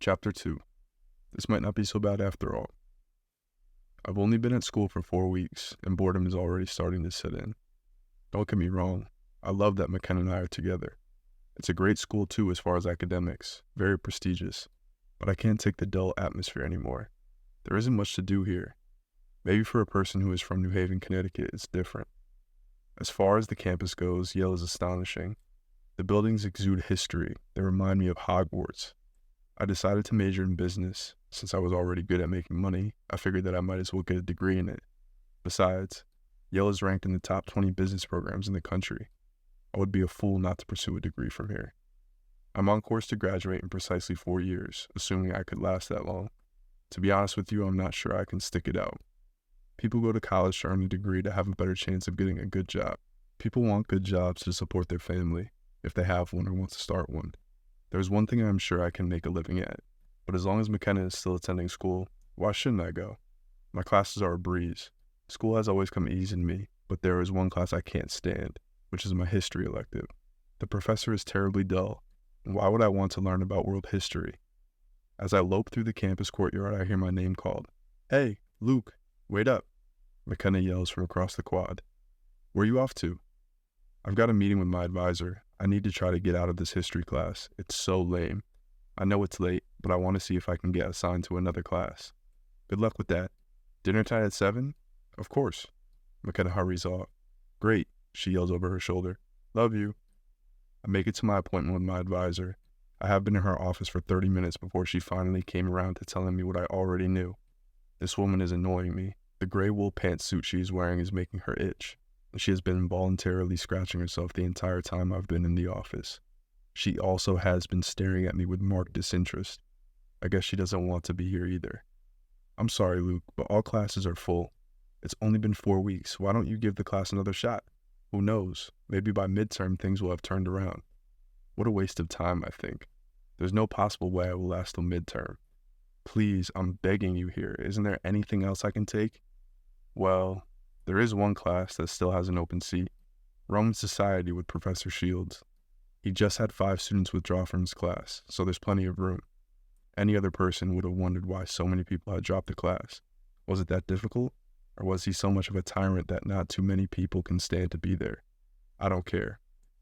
Chapter 2. This might not be so bad after all. I've only been at school for 4 weeks, and boredom is already starting to set in. Don't get me wrong, I love that McKenna and I are together. It's a great school too as far as academics, very prestigious, but I can't take the dull atmosphere anymore. There isn't much to do here. Maybe for a person who is from New Haven, Connecticut, it's different. As far as the campus goes, Yale is astonishing. The buildings exude history. They remind me of Hogwarts. I decided to major in business. Since I was already good at making money, I figured that I might as well get a degree in it. Besides, Yale is ranked in the top 20 business programs in the country. I would be a fool not to pursue a degree from here. I'm on course to graduate in precisely 4 years, assuming I could last that long. To be honest with you, I'm not sure I can stick it out. People go to college to earn a degree to have a better chance of getting a good job. People want good jobs to support their family, if they have one or want to start one. There's one thing I'm sure I can make a living at, but as long as McKenna is still attending school, why shouldn't I go? My classes are a breeze. School has always come easy to me, but there is one class I can't stand, which is my history elective. The professor is terribly dull, and why would I want to learn about world history? As I lope through the campus courtyard, I hear my name called. "Hey, Luke, wait up," McKenna yells from across the quad. "Where are you off to?" "I've got a meeting with my advisor. I need to try to get out of this history class. It's so lame. I know it's late, but I want to see if I can get assigned to another class." "Good luck with that. Dinner time at 7? "Of course." McKenna hurries off. "Great," she yells over her shoulder. "Love you." I make it to my appointment with my advisor. I have been in her office for 30 minutes before she finally came around to telling me what I already knew. This woman is annoying me. The gray wool pantsuit she is wearing is making her itch. She has been involuntarily scratching herself the entire time I've been in the office. She also has been staring at me with marked disinterest. I guess she doesn't want to be here either. "I'm sorry, Luke, but all classes are full. It's only been 4 weeks. Why don't you give the class another shot? Who knows? Maybe by midterm things will have turned around." What a waste of time, I think. There's no possible way I will last till midterm. Please, I'm begging you here. Isn't there anything else I can take? Well, there is one class that still has an open seat. Roman Society with Professor Shields. He just had 5 students withdraw from his class, so there's plenty of room. Any other person would have wondered why so many people had dropped the class. Was it that difficult? Or was he so much of a tyrant that not too many people can stand to be there? I don't care.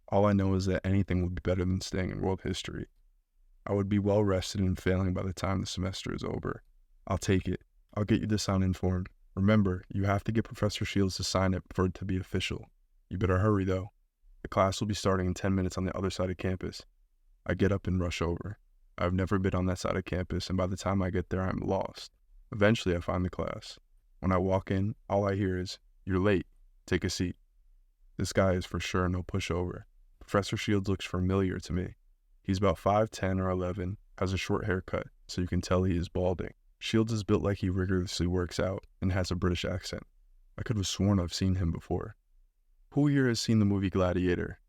All I know is that anything would be better than staying in world history. I would be well rested and failing by the time the semester is over. I'll take it. I'll get you to sign in for him. Remember, you have to get Professor Shields to sign it for it to be official. You better hurry, though. The class will be starting in 10 minutes on the other side of campus. I get up and rush over. I've never been on that side of campus, and by the time I get there, I'm lost. Eventually, I find the class. When I walk in, all I hear is, "You're late. Take a seat." This guy is for sure no pushover. Professor Shields looks familiar to me. He's about 5'10" or 11, has a short haircut, so you can tell he is balding. Shields is built like he rigorously works out and has a British accent. I could have sworn I've seen him before. Who here has seen the movie Gladiator?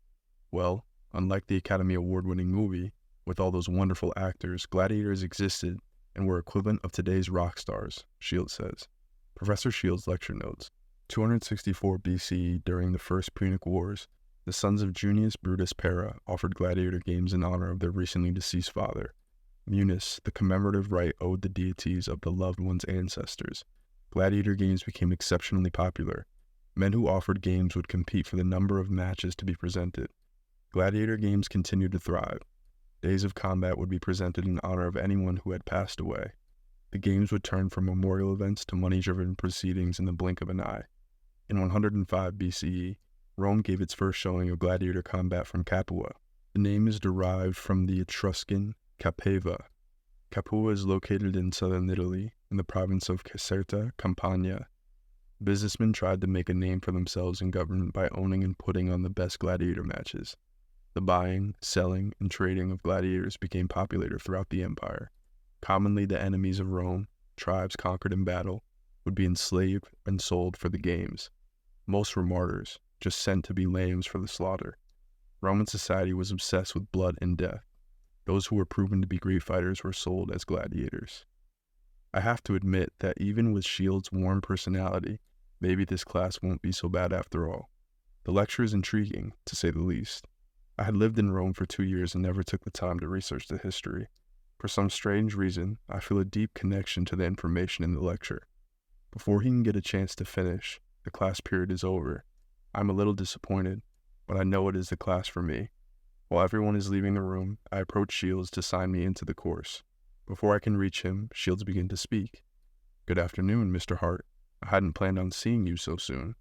Well, unlike the Academy Award-winning movie, with all those wonderful actors, gladiators existed and were equivalent of today's rock stars, Shields says. Professor Shields' lecture notes. 264 BCE, during the First Punic Wars, the sons of Junius Brutus Pera offered gladiator games in honor of their recently deceased father. Munis, the commemorative rite owed the deities of the loved one's ancestors. Gladiator games became exceptionally popular. Men who offered games would compete for the number of matches to be presented. Gladiator games continued to thrive. Days of combat would be presented in honor of anyone who had passed away. The games would turn from memorial events to money-driven proceedings in the blink of an eye. In 105 BCE, Rome gave its first showing of gladiator combat from Capua. The name is derived from the Etruscan Capeva. Capua is located in southern Italy, in the province of Caserta, Campania. Businessmen tried to make a name for themselves in government by owning and putting on the best gladiator matches. The buying, selling, and trading of gladiators became popular throughout the empire. Commonly, the enemies of Rome, tribes conquered in battle, would be enslaved and sold for the games. Most were martyrs, just sent to be lambs for the slaughter. Roman society was obsessed with blood and death. Those who were proven to be great fighters were sold as gladiators. I have to admit that even with Shields' warm personality, maybe this class won't be so bad after all. The lecture is intriguing, to say the least. I had lived in Rome for 2 years and never took the time to research the history. For some strange reason, I feel a deep connection to the information in the lecture. Before he can get a chance to finish, the class period is over. I'm a little disappointed, but I know it is the class for me. While everyone is leaving the room, I approach Shields to sign me into the course. Before I can reach him, Shields begins to speak. "Good afternoon, Mr. Hart. I hadn't planned on seeing you so soon."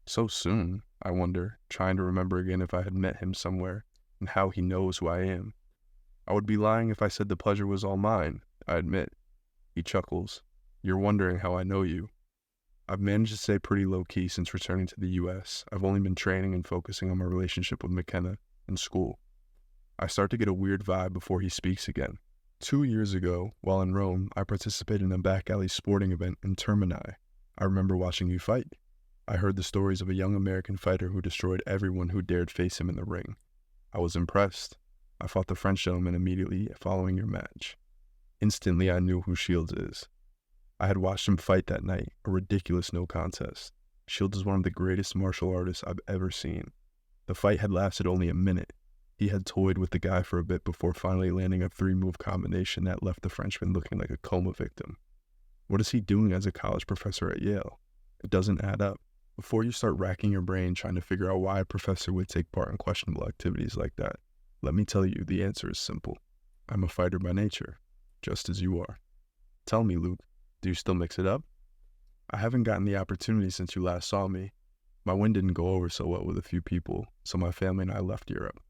So soon, I wonder, trying to remember again if I had met him somewhere, and how he knows who I am. I would be lying if I said the pleasure was all mine, I admit. He chuckles. "You're wondering how I know you." I've managed to stay pretty low-key since returning to the US. I've only been training and focusing on my relationship with McKenna and school. I start to get a weird vibe before he speaks again. 2 years ago, while in Rome, I participated in a back alley sporting event in Termini. I remember watching you fight. I heard the stories of a young American fighter who destroyed everyone who dared face him in the ring. I was impressed. I fought the French gentleman immediately following your match. Instantly, I knew who Shields is. I had watched him fight that night, a ridiculous no contest. Shields is one of the greatest martial artists I've ever seen. The fight had lasted only a minute. He had toyed with the guy for a bit before finally landing a 3-move combination that left the Frenchman looking like a coma victim. What is he doing as a college professor at Yale? It doesn't add up. Before you start racking your brain trying to figure out why a professor would take part in questionable activities like that, let me tell you, the answer is simple. I'm a fighter by nature, just as you are. Tell me, Luke, do you still mix it up? I haven't gotten the opportunity since you last saw me. My win didn't go over so well with a few people, so my family and I left Europe.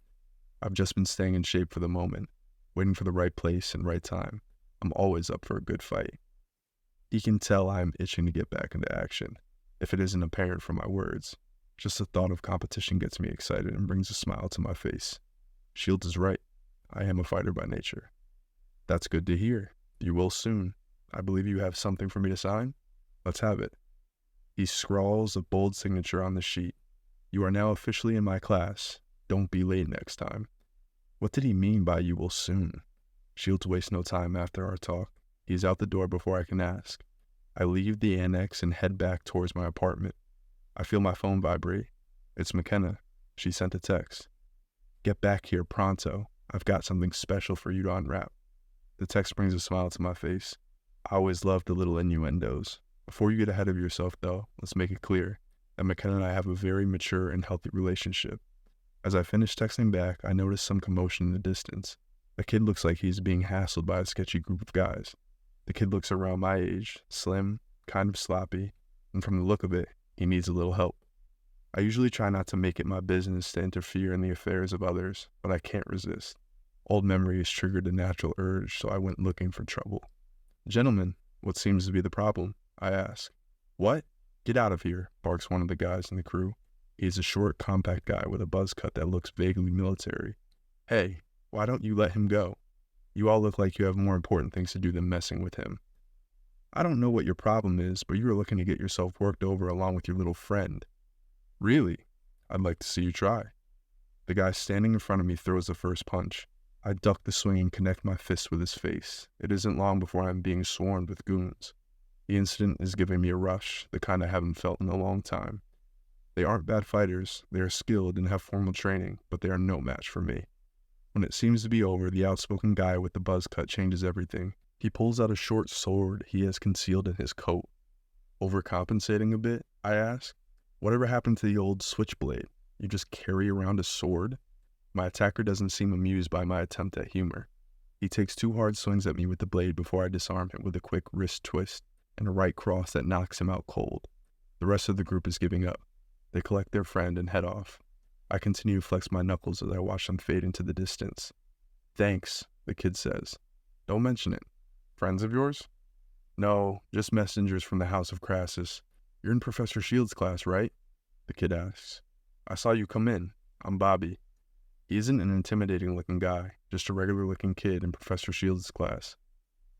I've just been staying in shape for the moment, waiting for the right place and right time. I'm always up for a good fight. He can tell I am itching to get back into action, if it isn't apparent from my words. Just the thought of competition gets me excited and brings a smile to my face. Shields is right. I am a fighter by nature. That's good to hear. You will soon. I believe you have something for me to sign? Let's have it. He scrawls a bold signature on the sheet. You are now officially in my class. Don't be late next time. What did he mean by "you will soon"? Shields wastes no time after our talk. He is out the door before I can ask. I leave the annex and head back towards my apartment. I feel my phone vibrate. It's McKenna. She sent a text. "Get back here pronto. I've got something special for you to unwrap." The text brings a smile to my face. I always love the little innuendos. Before you get ahead of yourself, though, let's make it clear that McKenna and I have a very mature and healthy relationship. As I finish texting back, I notice some commotion in the distance. A kid looks like he's being hassled by a sketchy group of guys. The kid looks around my age, slim, kind of sloppy, and from the look of it, he needs a little help. I usually try not to make it my business to interfere in the affairs of others, but I can't resist. Old memories triggered a natural urge, so I went looking for trouble. "Gentlemen, what seems to be the problem?" I ask. "What? Get out of here," barks one of the guys in the crew. He is a short, compact guy with a buzz cut that looks vaguely military. "Hey, why don't you let him go? You all look like you have more important things to do than messing with him." "I don't know what your problem is, but you are looking to get yourself worked over along with your little friend." "Really? I'd like to see you try." The guy standing in front of me throws the first punch. I duck the swing and connect my fist with his face. It isn't long before I am being swarmed with goons. The incident is giving me a rush, the kind I haven't felt in a long time. They aren't bad fighters, they are skilled and have formal training, but they are no match for me. When it seems to be over, the outspoken guy with the buzz cut changes everything. He pulls out a short sword he has concealed in his coat. "Overcompensating a bit?" I ask. "Whatever happened to the old switchblade? You just carry around a sword?" My attacker doesn't seem amused by my attempt at humor. He takes 2 hard swings at me with the blade before I disarm him with a quick wrist twist and a right cross that knocks him out cold. The rest of the group is giving up. They collect their friend and head off. I continue to flex my knuckles as I watch them fade into the distance. "Thanks," the kid says. "Don't mention it." "Friends of yours?" "No, just messengers from the House of Crassus. You're in Professor Shields' class, right?" the kid asks. "I saw you come in. I'm Bobby." He isn't an intimidating-looking guy, just a regular-looking kid in Professor Shields' class.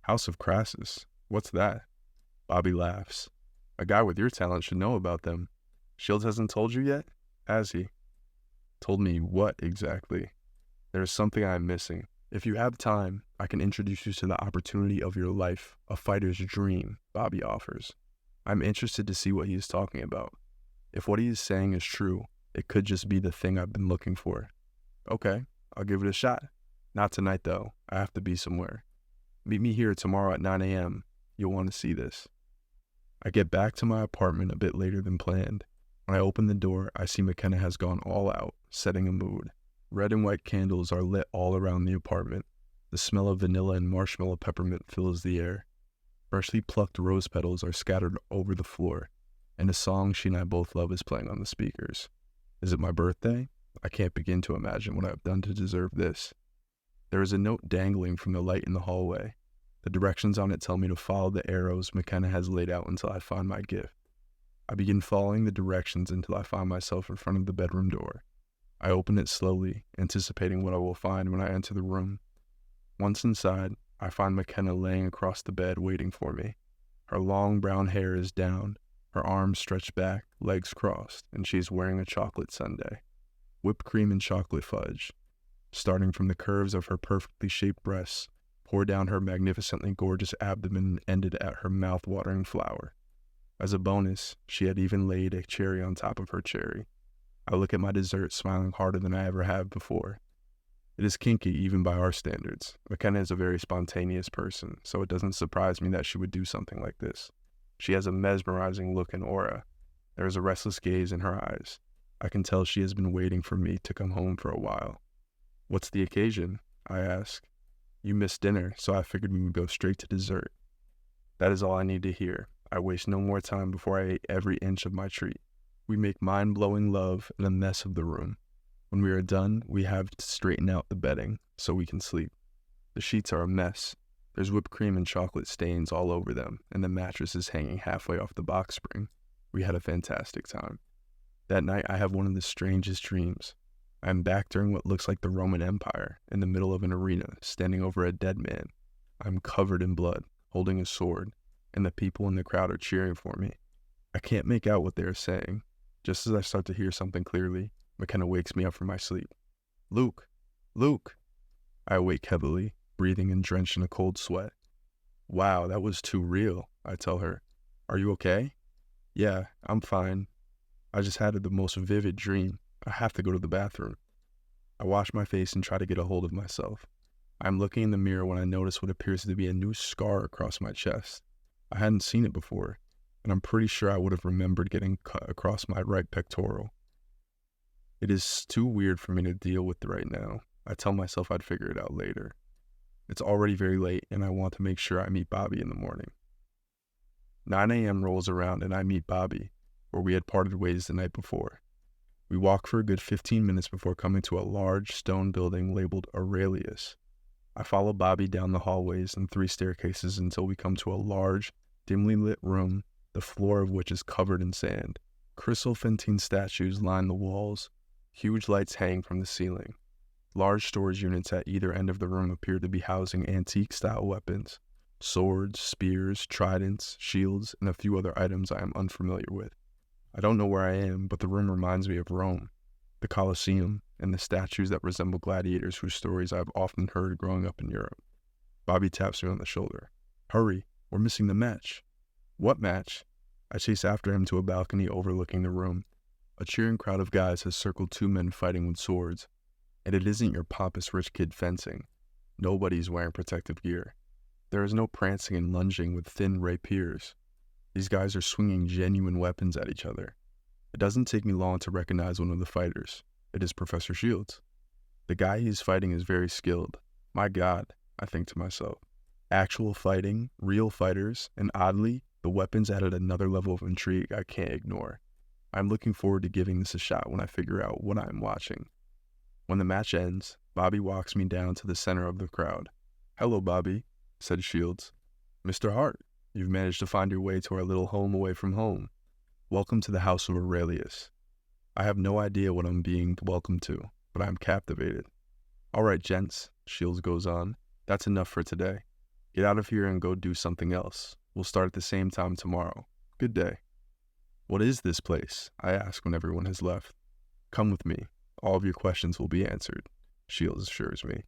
"House of Crassus? What's that?" Bobby laughs. "A guy with your talent should know about them. Shields hasn't told you yet, has he?" "Told me what exactly?" "There is something I am missing. If you have time, I can introduce you to the opportunity of your life, a fighter's dream," Bobby offers. I'm interested to see what he is talking about. If what he is saying is true, it could just be the thing I've been looking for. "Okay, I'll give it a shot. Not tonight, though. I have to be somewhere. Meet me here tomorrow at 9 a.m. You'll want to see this. I get back to my apartment a bit later than planned. When I open the door, I see McKenna has gone all out, setting a mood. Red and white candles are lit all around the apartment. The smell of vanilla and marshmallow peppermint fills the air. Freshly plucked rose petals are scattered over the floor, and a song she and I both love is playing on the speakers. Is it my birthday? I can't begin to imagine what I have done to deserve this. There is a note dangling from the light in the hallway. The directions on it tell me to follow the arrows McKenna has laid out until I find my gift. I begin following the directions until I find myself in front of the bedroom door. I open it slowly, anticipating what I will find when I enter the room. Once inside, I find McKenna laying across the bed waiting for me. Her long brown hair is down, her arms stretched back, legs crossed, and she is wearing a chocolate sundae. Whipped cream and chocolate fudge, starting from the curves of her perfectly shaped breasts, pour down her magnificently gorgeous abdomen and ended at her mouth-watering flower. As a bonus, she had even laid a cherry on top of her cherry. I look at my dessert smiling harder than I ever have before. It is kinky even by our standards. McKenna is a very spontaneous person, so it doesn't surprise me that she would do something like this. She has a mesmerizing look and aura. There is a restless gaze in her eyes. I can tell she has been waiting for me to come home for a while. What's the occasion? I ask. You missed dinner, so I figured we would go straight to dessert. That is all I need to hear. I waste no more time before I ate every inch of my treat. We make mind-blowing love in a mess of the room. When we are done, we have to straighten out the bedding so we can sleep. The sheets are a mess. There's whipped cream and chocolate stains all over them, and the mattress is hanging halfway off the box spring. We had a fantastic time. That night, I have one of the strangest dreams. I am back during what looks like the Roman Empire, in the middle of an arena, standing over a dead man. I'm covered in blood, holding a sword, and the people in the crowd are cheering for me. I can't make out what they are saying. Just as I start to hear something clearly, McKenna wakes me up from my sleep. Luke! Luke! I awake heavily, breathing and drenched in a cold sweat. Wow, that was too real, I tell her. Are you okay? Yeah, I'm fine. I just had the most vivid dream. I have to go to the bathroom. I wash my face and try to get a hold of myself. I'm looking in the mirror when I notice what appears to be a new scar across my chest. I hadn't seen it before, and I'm pretty sure I would have remembered getting cut across my right pectoral. It is too weird for me to deal with right now. I tell myself I'd figure it out later. It's already very late, and I want to make sure I meet Bobby in the morning. 9 a.m. rolls around, and I meet Bobby, where we had parted ways the night before. We walk for a good 15 minutes before coming to a large stone building labeled Aurelius. I follow Bobby down the hallways and 3 staircases until we come to a large, dimly lit room, the floor of which is covered in sand. Chryselephantine statues line the walls. Huge lights hang from the ceiling. Large storage units at either end of the room appear to be housing antique-style weapons. Swords, spears, tridents, shields, and a few other items I am unfamiliar with. I don't know where I am, but the room reminds me of Rome, the Colosseum, and the statues that resemble gladiators whose stories I've often heard growing up in Europe. Bobby taps me on the shoulder. Hurry, we're missing the match. What match? I chase after him to a balcony overlooking the room. A cheering crowd of guys has circled 2 men fighting with swords. And it isn't your pompous rich kid fencing. Nobody's wearing protective gear. There is no prancing and lunging with thin rapiers. These guys are swinging genuine weapons at each other. It doesn't take me long to recognize one of the fighters. It is Professor Shields. The guy he's fighting is very skilled. My God, I think to myself. Actual fighting, real fighters, and oddly, the weapons added another level of intrigue I can't ignore. I'm looking forward to giving this a shot when I figure out what I'm watching. When the match ends, Bobby walks me down to the center of the crowd. Hello, Bobby, said Shields. Mr. Hart, you've managed to find your way to our little home away from home. Welcome to the House of Aurelius. I have no idea what I'm being welcomed to, but I'm captivated. All right, gents, Shields goes on. That's enough for today. Get out of here and go do something else. We'll start at the same time tomorrow. Good day. What is this place? I ask when everyone has left. Come with me. All of your questions will be answered, Shields assures me.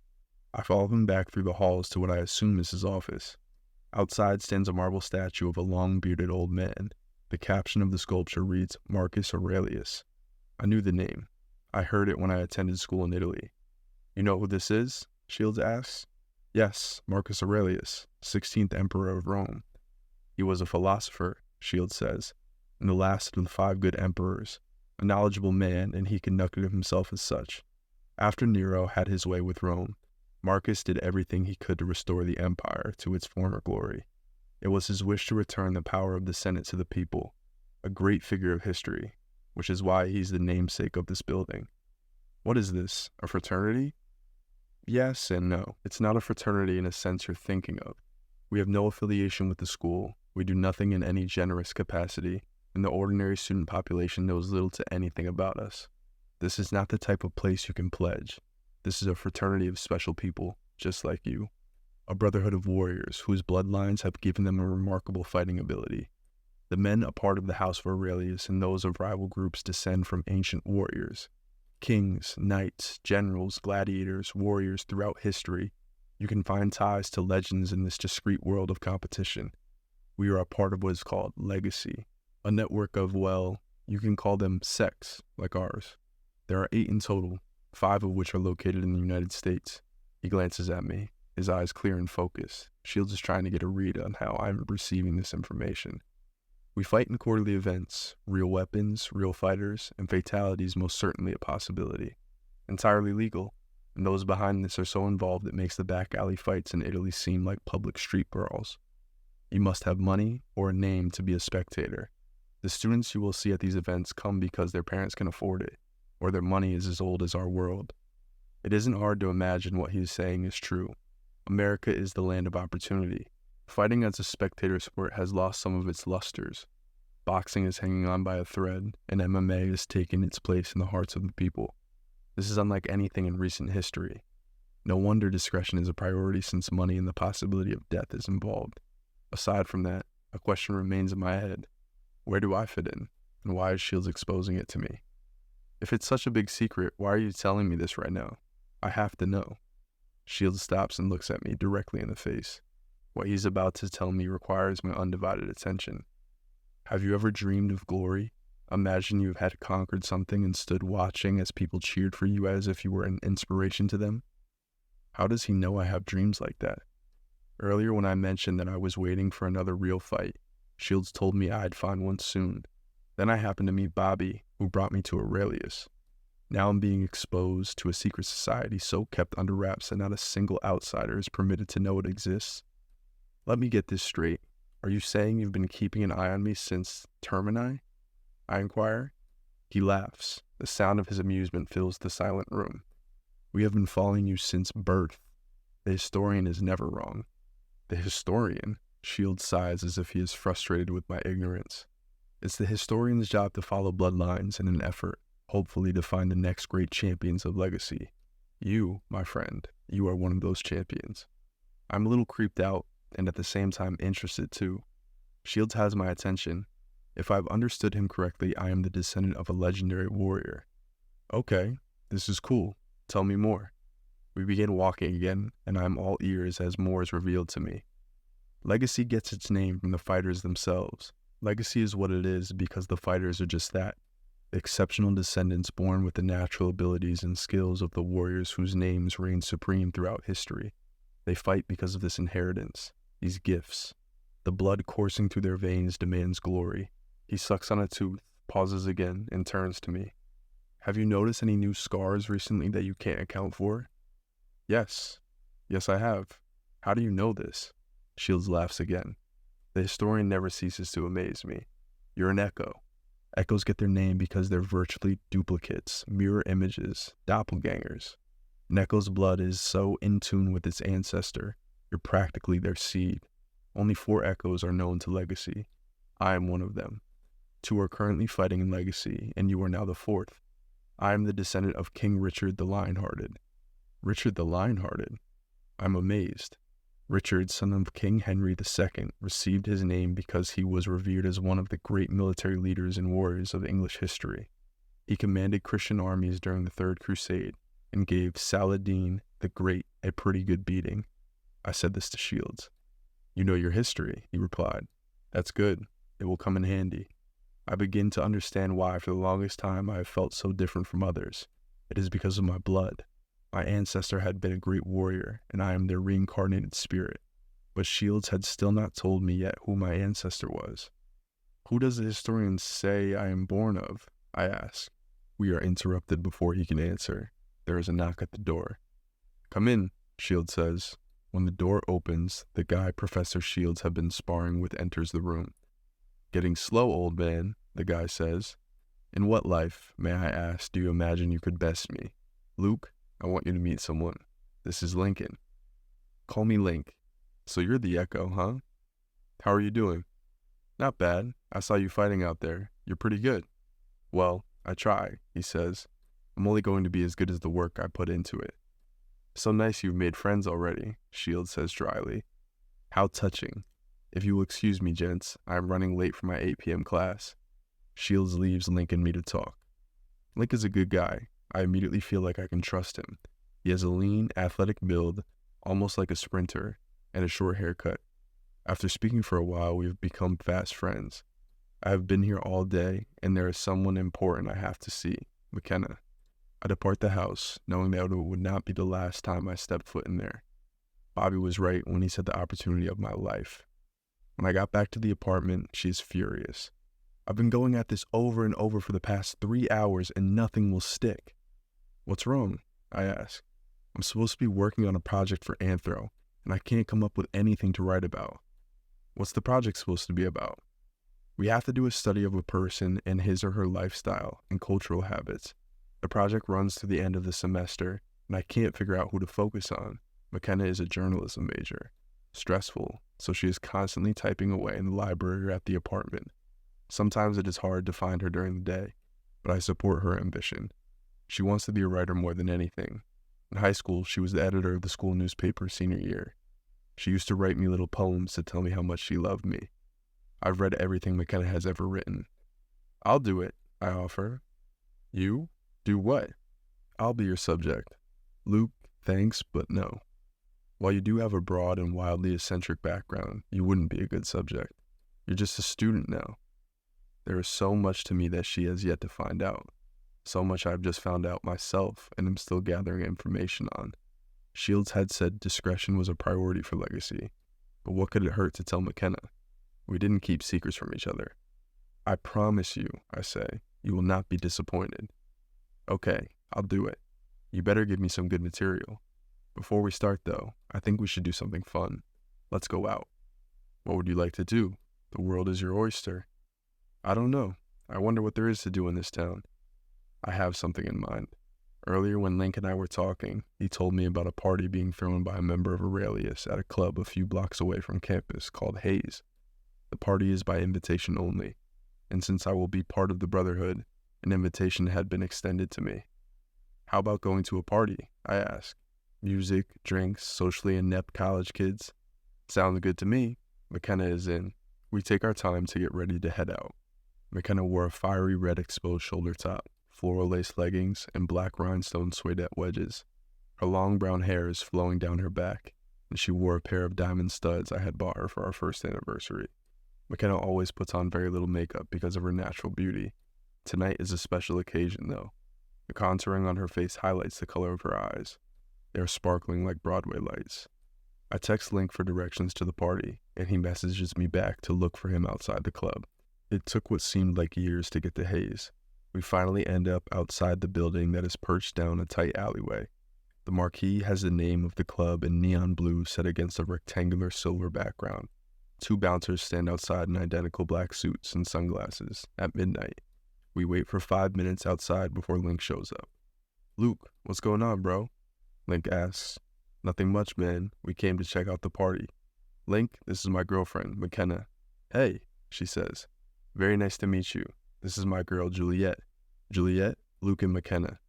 I follow him back through the halls to what I assume is his office. Outside stands a marble statue of a long-bearded old man. The caption of the sculpture reads, Marcus Aurelius. I knew the name. I heard it when I attended school in Italy. You know who this is? Shields asks. Yes, Marcus Aurelius, 16th Emperor of Rome. He was a philosopher, Shield says, and the last of the 5 good emperors, a knowledgeable man, and he conducted himself as such. After Nero had his way with Rome, Marcus did everything he could to restore the empire to its former glory. It was his wish to return the power of the Senate to the people, a great figure of history, which is why he's the namesake of this building. What is this, a fraternity? Yes and no. It's not a fraternity in a sense you're thinking of. We have no affiliation with the school, we do nothing in any generous capacity, and the ordinary student population knows little to anything about us. This is not the type of place you can pledge. This is a fraternity of special people, just like you. A brotherhood of warriors whose bloodlines have given them a remarkable fighting ability. The men a part of the House of Aurelius and those of rival groups descend from ancient warriors. Kings, knights, generals, gladiators, warriors throughout history. You can find ties to legends in this discrete world of competition. We are a part of what is called legacy, a network of, well, you can call them sects, like ours. There are 8 in total, 5 of which are located in the United States. He glances at me, his eyes clear and focused. Shields is trying to get a read on how I'm receiving this information. We fight in quarterly events, real weapons, real fighters, and fatalities most certainly a possibility. Entirely legal, and those behind this are so involved it makes the back alley fights in Italy seem like public street brawls. You must have money or a name to be a spectator. The students you will see at these events come because their parents can afford it, or their money is as old as our world. It isn't hard to imagine what he is saying is true. America is the land of opportunity. Fighting as a spectator sport has lost some of its lusters. Boxing is hanging on by a thread, and MMA is taking its place in the hearts of the people. This is unlike anything in recent history. No wonder discretion is a priority since money and the possibility of death is involved. Aside from that, a question remains in my head. Where do I fit in, and why is Shields exposing it to me? If it's such a big secret, why are you telling me this right now? I have to know. Shields stops and looks at me directly in the face. What he's about to tell me requires my undivided attention. Have you ever dreamed of glory? Imagine you had conquered something and stood watching as people cheered for you as if you were an inspiration to them? How does he know I have dreams like that? Earlier when I mentioned that I was waiting for another real fight, Shields told me I'd find one soon. Then I happened to meet Bobby, who brought me to Aurelius. Now I'm being exposed to a secret society so kept under wraps that not a single outsider is permitted to know it exists. Let me get this straight. Are you saying you've been keeping an eye on me since Termini? I inquire. He laughs. The sound of his amusement fills the silent room. We have been following you since birth. The historian is never wrong. The historian? Shield sighs as if he is frustrated with my ignorance. It's the historian's job to follow bloodlines in an effort, hopefully to find the next great champions of legacy. You, my friend, you are one of those champions. I'm a little creeped out, and at the same time interested too. Shields has my attention. If I've understood him correctly, I am the descendant of a legendary warrior. Okay, this is cool. Tell me more. We begin walking again, and I am all ears as more is revealed to me. Legacy gets its name from the fighters themselves. Legacy is what it is because the fighters are just that. Exceptional descendants born with the natural abilities and skills of the warriors whose names reign supreme throughout history. They fight because of this inheritance, these gifts. The blood coursing through their veins demands glory. He sucks on a tooth, pauses again, and turns to me. Have you noticed any new scars recently that you can't account for? Yes. Yes, I have. How do you know this? Shields laughs again. The historian never ceases to amaze me. You're an echo. Echoes get their name because they're virtually duplicates, mirror images, doppelgangers. An echo's blood is so in tune with its ancestor, you're practically their seed. Only 4 echoes are known to legacy. I am one of them. 2 are currently fighting in legacy, and you are now the 4th. I am the descendant of King Richard the Lionhearted. Richard the Lionhearted? I'm amazed. Richard, son of King Henry II, received his name because he was revered as one of the great military leaders and warriors of English history. He commanded Christian armies during the Third Crusade and gave Saladin the Great a pretty good beating. I said this to Shields. You know your history, he replied. That's good. It will come in handy. I begin to understand why for the longest time I have felt so different from others. It is because of my blood. My ancestor had been a great warrior, and I am their reincarnated spirit. But Shields had still not told me yet who my ancestor was. Who does the historian say I am born of? I ask. We are interrupted before he can answer. There is a knock at the door. Come in, Shields says. When the door opens, the guy Professor Shields had been sparring with enters the room. Getting slow, old man, the guy says. In what life, may I ask, do you imagine you could best me? Luke, I want you to meet someone. This is Lincoln. Call me Link. So you're the Echo, huh? How are you doing? Not bad. I saw you fighting out there. You're pretty good. Well, I try, he says. I'm only going to be as good as the work I put into it. So nice you've made friends already, Shields says dryly. How touching. If you will excuse me, gents, I am running late for my 8 p.m. class. Shields leaves Link and me to talk. Link is a good guy. I immediately feel like I can trust him. He has a lean, athletic build, almost like a sprinter, and a short haircut. After speaking for a while, we have become fast friends. I have been here all day, and there is someone important I have to see, McKenna. I depart the house, knowing that it would not be the last time I stepped foot in there. Bobby was right when he said the opportunity of my life. When I got back to the apartment, she is furious. I've been going at this over and over for the past 3 hours, and nothing will stick. What's wrong? I ask. I'm supposed to be working on a project for Anthro, and I can't come up with anything to write about. What's the project supposed to be about? We have to do a study of a person and his or her lifestyle and cultural habits. The project runs to the end of the semester, and I can't figure out who to focus on. McKenna is a journalism major. Stressful, so she is constantly typing away in the library or at the apartment. Sometimes it is hard to find her during the day, but I support her ambition. She wants to be a writer more than anything. In high school, she was the editor of the school newspaper senior year. She used to write me little poems to tell me how much she loved me. I've read everything McKenna has ever written. I'll do it, I offer. You? Do what? I'll be your subject. Luke, thanks, but no. While you do have a broad and wildly eccentric background, you wouldn't be a good subject. You're just a student now. There is so much to me that she has yet to find out. So much I've just found out myself and am still gathering information on. Shields had said discretion was a priority for Legacy, but what could it hurt to tell McKenna? We didn't keep secrets from each other. I promise you, I say, you will not be disappointed. Okay, I'll do it. You better give me some good material. Before we start, though, I think we should do something fun. Let's go out. What would you like to do? The world is your oyster. I don't know. I wonder what there is to do in this town. I have something in mind. Earlier when Link and I were talking, he told me about a party being thrown by a member of Aurelius at a club a few blocks away from campus called Hayes. The party is by invitation only, and since I will be part of the Brotherhood, an invitation had been extended to me. How about going to a party? I asked. Music, drinks, socially inept college kids. Sounds good to me. McKenna is in. We take our time to get ready to head out. McKenna wore a fiery red exposed shoulder top, floral lace leggings, and black rhinestone suede wedges. Her long brown hair is flowing down her back, and she wore a pair of diamond studs I had bought her for our first anniversary. McKenna always puts on very little makeup because of her natural beauty. Tonight is a special occasion, though. The contouring on her face highlights the color of her eyes. They are sparkling like Broadway lights. I text Link for directions to the party, and he messages me back to look for him outside the club. It took what seemed like years to get to Hayes. We finally end up outside the building that is perched down a tight alleyway. The marquee has the name of the club in neon blue set against a rectangular silver background. 2 bouncers stand outside in identical black suits and sunglasses at midnight. We wait for 5 minutes outside before Link shows up. Luke, what's going on, bro? Link asks. Nothing much, man. We came to check out the party. Link, this is my girlfriend, McKenna. Hey, she says. Very nice to meet you. This is my girl, Juliet. Juliet, Luke, and McKenna.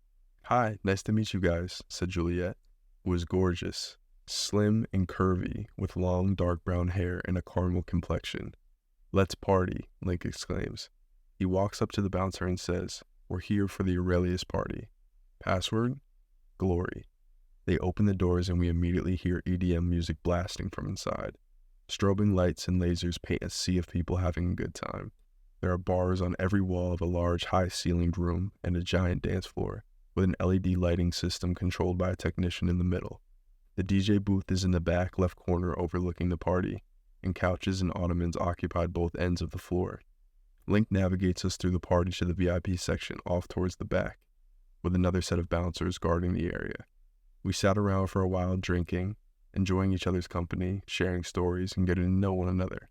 Hi, nice to meet you guys, said Juliet, who was gorgeous, slim and curvy, with long dark brown hair and a caramel complexion. Let's party, Link exclaims. He walks up to the bouncer and says, We're here for the Aurelius party. Password? Glory. They open the doors and we immediately hear EDM music blasting from inside. Strobing lights and lasers paint a sea of people having a good time. There are bars on every wall of a large, high-ceilinged room and a giant dance floor. with an LED lighting system controlled by a technician in the middle. The DJ booth is in the back left corner overlooking the party, and couches and ottomans occupied both ends of the floor. Link navigates us through the party to the VIP section off towards the back, with another set of bouncers guarding the area. We sat around for a while drinking, enjoying each other's company, sharing stories, and getting to know one another.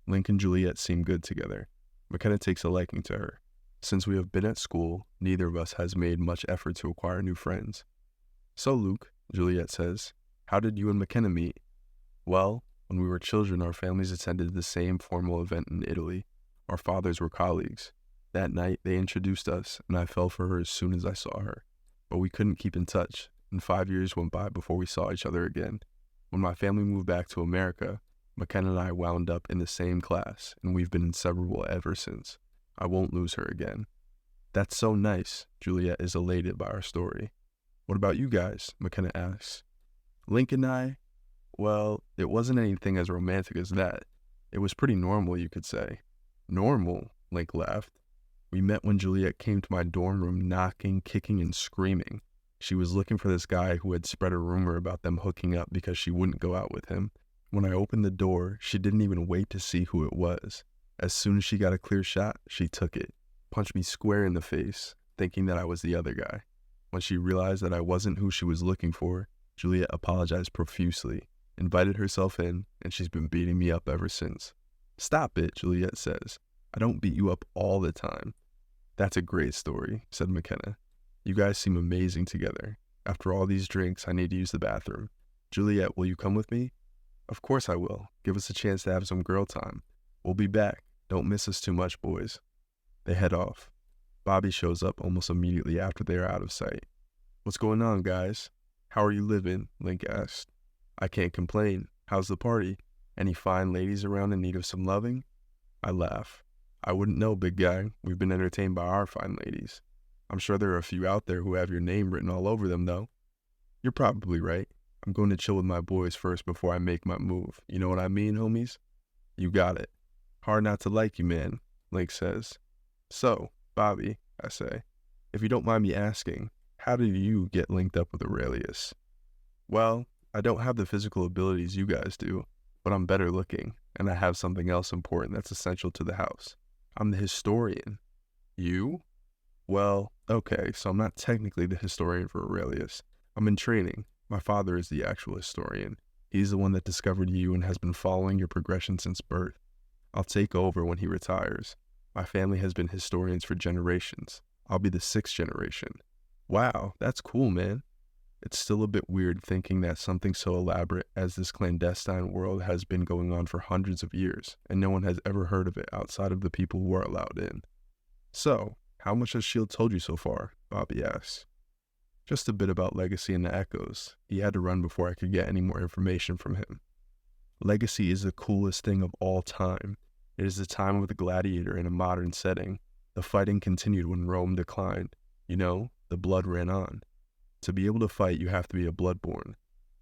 Link and Juliet seem good together. McKenna takes a liking to her. Since we have been at school, neither of us has made much effort to acquire new friends. So Luke, Juliet says, how did you and McKenna meet? Well, when we were children, our families attended the same formal event in Italy. Our fathers were colleagues. That night, they introduced us, and I fell for her as soon as I saw her. But we couldn't keep in touch, and 5 years went by before we saw each other again. When my family moved back to America, McKenna and I wound up in the same class, and we've been inseparable ever since. I won't lose her again. That's so nice. Juliet is elated by our story. What about you guys? McKenna asks. Link and I, well, it wasn't anything as romantic as that. It was pretty normal, you could say. Normal? Link laughed. We met when Juliet came to my dorm room knocking, kicking, and screaming. She was looking for this guy who had spread a rumor about them hooking up because she wouldn't go out with him. When I opened the door, she didn't even wait to see who it was. As soon as she got a clear shot, she took it, punched me square in the face, thinking that I was the other guy. When she realized that I wasn't who she was looking for, Juliet apologized profusely, invited herself in, and she's been beating me up ever since. Stop it, Juliet says. I don't beat you up all the time. That's a great story, said McKenna. You guys seem amazing together. After all these drinks, I need to use the bathroom. Juliet, will you come with me? Of course I will. Give us a chance to have some girl time. We'll be back. Don't miss us too much, boys. They head off. Bobby shows up almost immediately after they are out of sight. What's going on, guys? How are you living? Link asked. I can't complain. How's the party? Any fine ladies around in need of some loving? I laugh. I wouldn't know, big guy. We've been entertained by our fine ladies. I'm sure there are a few out there who have your name written all over them, though. You're probably right. I'm going to chill with my boys first before I make my move. You know what I mean, homies? You got it. Hard not to like you, man, Link says. So, Bobby, I say, if you don't mind me asking, how did you get linked up with Aurelius? Well, I don't have the physical abilities you guys do, but I'm better looking, and I have something else important that's essential to the house. I'm the historian. You? Well, okay, so I'm not technically the historian for Aurelius. I'm in training. My father is the actual historian. He's the one that discovered you and has been following your progression since birth. I'll take over when he retires. My family has been historians for generations. I'll be the 6th generation. Wow, that's cool, man. It's still a bit weird thinking that something so elaborate as this clandestine world has been going on for hundreds of years, and no one has ever heard of it outside of the people who are allowed in. So, how much has S.H.I.E.L.D. told you so far? Bobby asks. Just a bit about Legacy and the Echoes. He had to run before I could get any more information from him. Legacy is the coolest thing of all time. It is the time of the gladiator in a modern setting. The fighting continued when Rome declined. You know, the blood ran on. To be able to fight, you have to be a bloodborn.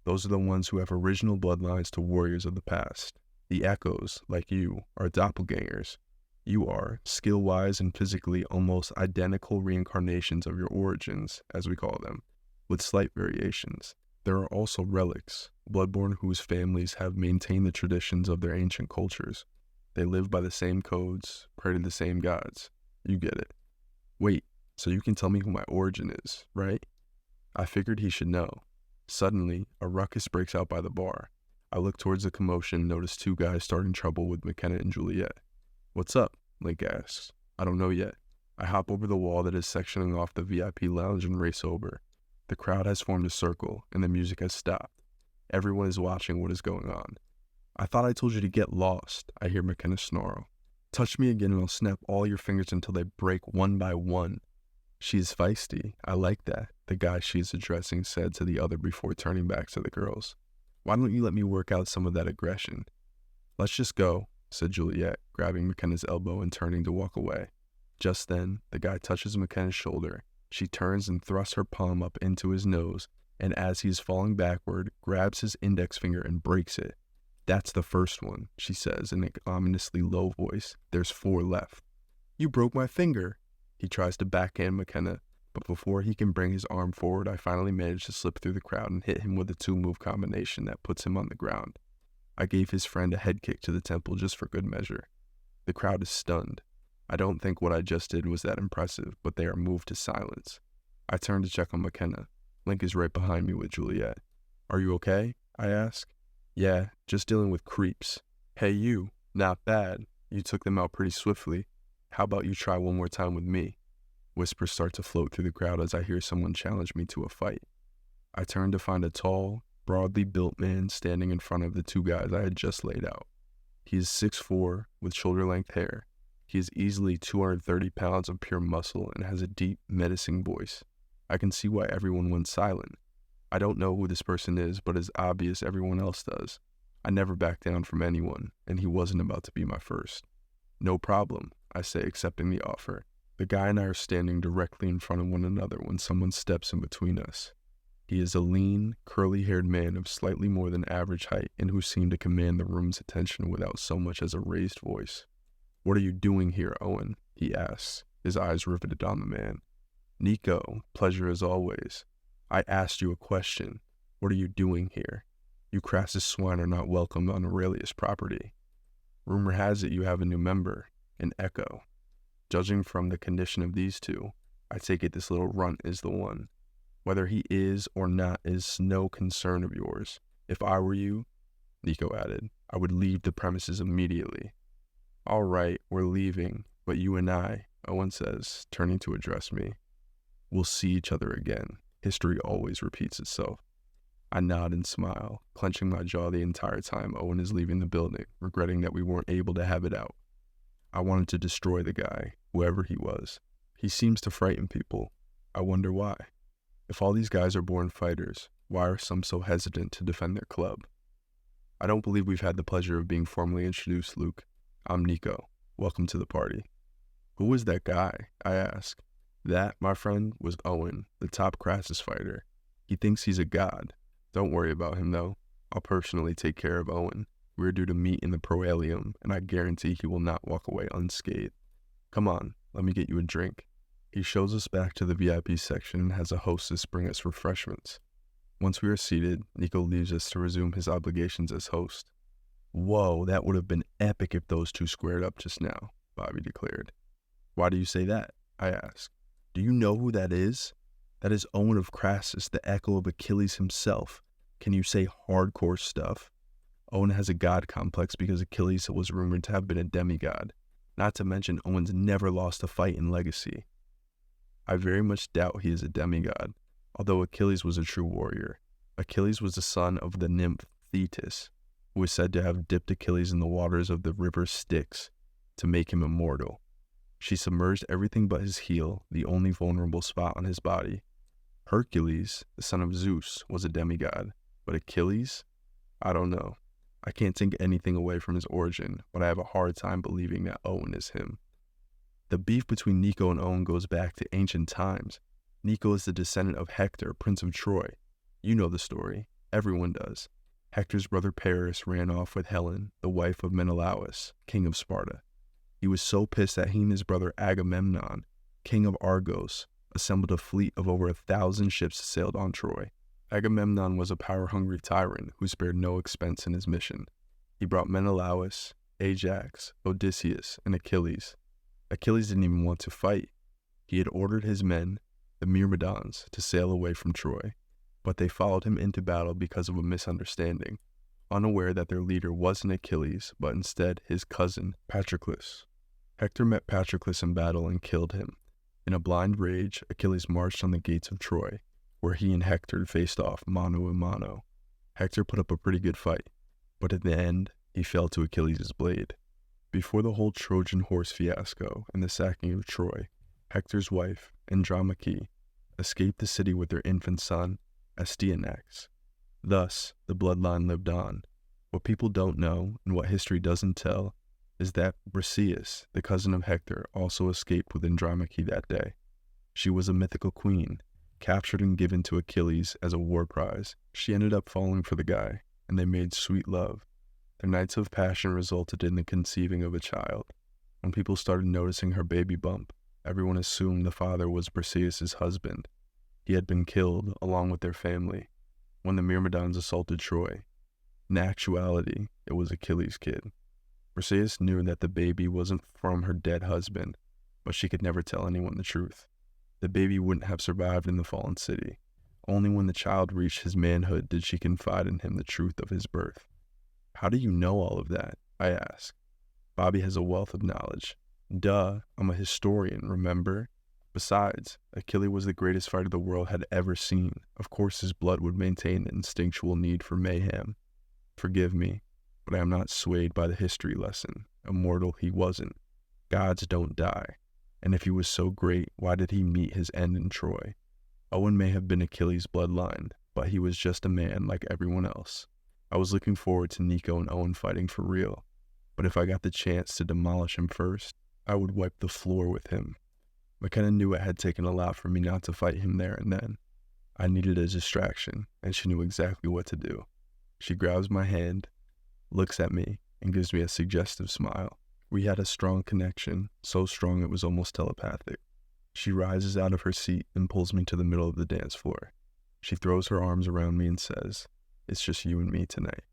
Those are the ones who have original bloodlines to warriors of the past. The Echoes, like you, are doppelgangers. You are, skill-wise and physically, almost identical reincarnations of your origins, as we call them, with slight variations. There are also relics, bloodborn whose families have maintained the traditions of their ancient cultures. They live by the same codes, pray to the same gods. You get it. Wait, so you can tell me who my origin is, right? I figured he should know. Suddenly, a ruckus breaks out by the bar. I look towards the commotion and notice 2 guys starting trouble with McKenna and Juliet. What's up? Link asks. I don't know yet. I hop over the wall that is sectioning off the VIP lounge and race over. The crowd has formed a circle, and the music has stopped. Everyone is watching what is going on. I thought I told you to get lost, I hear McKenna snarl. Touch me again and I'll snap all your fingers until they break one by one. She is feisty. I like that, the guy she is addressing said to the other before turning back to the girls. Why don't you let me work out some of that aggression? Let's just go, said Juliet, grabbing McKenna's elbow and turning to walk away. Just then, the guy touches McKenna's shoulder. She turns and thrusts her palm up into his nose, and as he is falling backward, grabs his index finger and breaks it. That's the first one, she says in an ominously low voice. There's 4 left. You broke my finger. He tries to backhand McKenna, But before he can bring his arm forward, I finally manage to slip through the crowd and hit him with a 2-move combination that puts him on the ground. I gave his friend a head kick to the temple just for good measure. The crowd is stunned. I don't think what I just did was that impressive, but they are moved to silence. I turn to check on McKenna. Link is right behind me with Juliet. "Are you okay?" I ask. "Yeah, just dealing with creeps." "Hey you, not bad. You took them out pretty swiftly. How about you try one more time with me?" Whispers start to float through the crowd as I hear someone challenge me to a fight. I turn to find a tall, broadly built man standing in front of the 2 guys I had just laid out. He is 6'4", with shoulder-length hair. He is easily 230 pounds of pure muscle and has a deep, menacing voice. I can see why everyone went silent. I don't know who this person is, but it's obvious everyone else does. I never back down from anyone, and he wasn't about to be my first. "No problem," I say, accepting the offer. The guy and I are standing directly in front of one another when someone steps in between us. He is a lean, curly-haired man of slightly more than average height and who seemed to command the room's attention without so much as a raised voice. "What are you doing here, Owen?" he asks, his eyes riveted on the man. "Nico, pleasure as always. I asked you a question. What are you doing here? You Crassus swine are not welcome on Aurelius property. Rumor has it you have a new member, an Echo. Judging from the condition of these 2, I take it this little runt is the one. Whether he is or not is no concern of yours. If I were you," Nico added, "I would leave the premises immediately." "All right, we're leaving, but you and I," Owen says, turning to address me. "We'll see each other again. History always repeats itself." I nod and smile, clenching my jaw the entire time Owen is leaving the building, regretting that we weren't able to have it out. I wanted to destroy the guy, whoever he was. He seems to frighten people. I wonder why. If all these guys are born fighters, why are some so hesitant to defend their club? "I don't believe we've had the pleasure of being formally introduced, Luke. I'm Nico. Welcome to the party." "Who is that guy?" I ask. That, my friend, was Owen, the top Crassus fighter. He thinks he's a god. Don't worry about him, though. I'll personally take care of Owen. We're due to meet in the Proelium, and I guarantee he will not walk away unscathed. Come on, let me get you a drink." He shows us back to the VIP section and has a hostess bring us refreshments. Once we are seated, Nico leaves us to resume his obligations as host. "Whoa, that would have been epic if those 2 squared up just now," Bobby declared. "Why do you say that?" I asked. "Do you know who that is? That is Owen of Crassus, the echo of Achilles himself. Can you say hardcore stuff? Owen has a god complex because Achilles was rumored to have been a demigod. Not to mention Owen's never lost a fight in Legacy. I very much doubt he is a demigod, although Achilles was a true warrior. Achilles was the son of the nymph Thetis, who is said to have dipped Achilles in the waters of the river Styx to make him immortal. She submerged everything but his heel, the only vulnerable spot on his body. Hercules, the son of Zeus, was a demigod, but Achilles? I don't know. I can't take anything away from his origin, but I have a hard time believing that Owen is him. The beef between Nico and Owen goes back to ancient times. Nico is the descendant of Hector, Prince of Troy. You know the story. Everyone does. Hector's brother Paris ran off with Helen, the wife of Menelaus, king of Sparta. He was so pissed that he and his brother Agamemnon, king of Argos, assembled a fleet of over 1,000 ships that sailed on Troy. Agamemnon was a power-hungry tyrant who spared no expense in his mission. He brought Menelaus, Ajax, Odysseus, and Achilles. Achilles didn't even want to fight. He had ordered his men, the Myrmidons, to sail away from Troy, but they followed him into battle because of a misunderstanding, unaware that their leader wasn't Achilles, but instead his cousin, Patroclus. Hector met Patroclus in battle and killed him. In a blind rage, Achilles marched on the gates of Troy, where he and Hector faced off mano a mano. Hector put up a pretty good fight, but in the end, he fell to Achilles' blade. Before the whole Trojan horse fiasco and the sacking of Troy, Hector's wife, Andromache, escaped the city with their infant son, Astyanax. Thus, the bloodline lived on. What people don't know, and what history doesn't tell, is that Briseis, the cousin of Hector, also escaped with Andromache that day. She was a mythical queen, captured and given to Achilles as a war prize. She ended up falling for the guy, and they made sweet love. Their nights of passion resulted in the conceiving of a child. When people started noticing her baby bump, Everyone assumed the father was Briseis' husband. He had been killed, along with their family, when the Myrmidons assaulted Troy. In actuality, it was Achilles' kid. Briseis knew that the baby wasn't from her dead husband, but she could never tell anyone the truth. The baby wouldn't have survived in the fallen city. Only when the child reached his manhood did she confide in him the truth of his birth. "How do you know all of that?" I asked. Bobby has a wealth of knowledge. Duh, I'm a historian, remember? Besides, Achilles was the greatest fighter the world had ever seen. Of course his blood would maintain the instinctual need for mayhem. Forgive me, but I am not swayed by the history lesson. Immortal he wasn't. Gods don't die. And if he was so great, why did he meet his end in Troy? Owen may have been Achilles' bloodline, but he was just a man like everyone else. I was looking forward to Nico and Owen fighting for real, but if I got the chance to demolish him first, I would wipe the floor with him. McKenna knew it had taken a lot for me not to fight him there and then. I needed a distraction, and she knew exactly what to do. She grabs my hand, looks at me, and gives me a suggestive smile. We had a strong connection, so strong it was almost telepathic. She rises out of her seat and pulls me to the middle of the dance floor. She throws her arms around me and says, "It's just you and me tonight."